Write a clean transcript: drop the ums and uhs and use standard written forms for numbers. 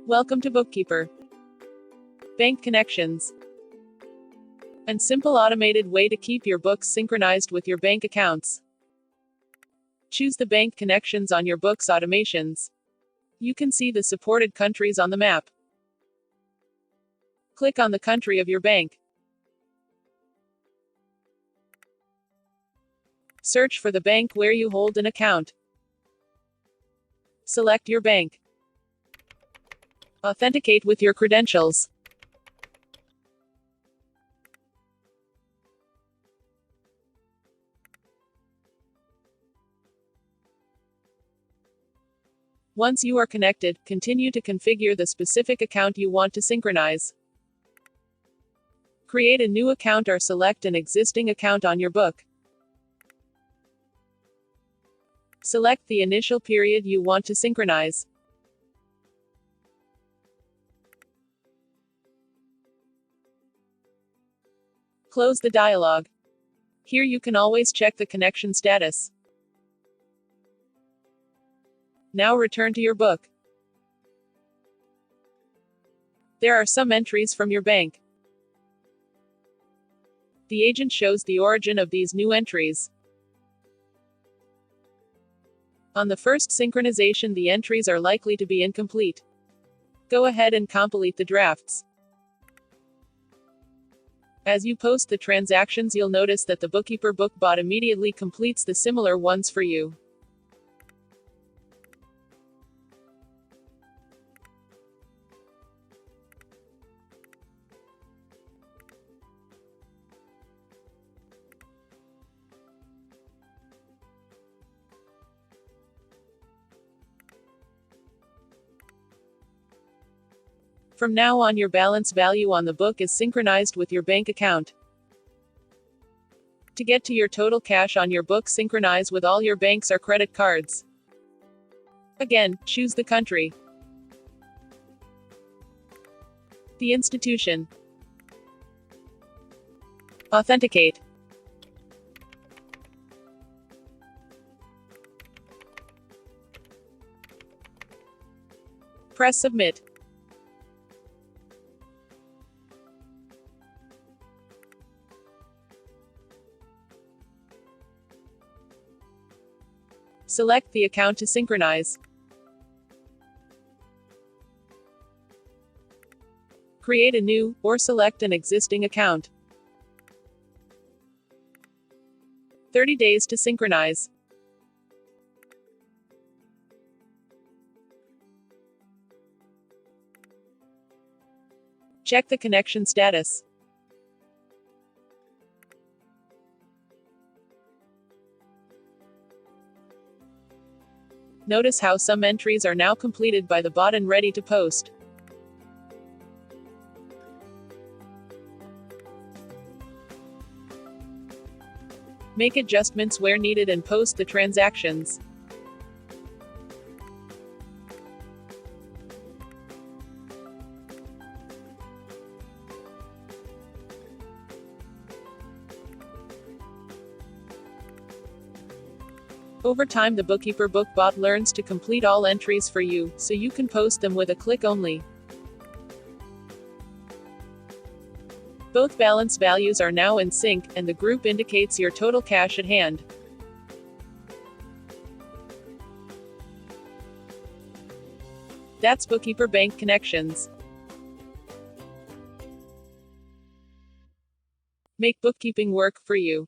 Welcome to Bookkeeper. Bank connections. And simple automated way to keep your books synchronized with your bank accounts. Choose the bank connections on your books automations. You can see the supported countries on the map. Click on the country of your bank. Search for the bank where you hold an account. Select your bank. Authenticate with your credentials. Once you are connected, continue to configure the specific account you want to synchronize. Create a new account or select an existing account on your book. Select the initial period you want to synchronize. Close the dialog. Here you can always check the connection status. Now return to your book. There are some entries from your bank. The agent shows the origin of these new entries. On the first synchronization, the entries are likely to be incomplete. Go ahead and complete the drafts. As you post the transactions, you'll notice that the Bookkeeper book bot immediately completes the similar ones for you. From now on, your balance value on the book is synchronized with your bank account. To get to your total cash on your book, synchronize with all your banks or credit cards. Again, choose the country, the institution, authenticate. Press submit. Select the account to synchronize. Create a new, or select an existing account. 30 days to synchronize. Check the connection status. Notice how some entries are now completed by the bot and ready to post. Make adjustments where needed and post the transactions. Over time, the Bookkeeper book bot learns to complete all entries for you, so you can post them with a click only. Both balance values are now in sync, and the group indicates your total cash at hand. That's Bookkeeper Bank Connections. Make bookkeeping work for you.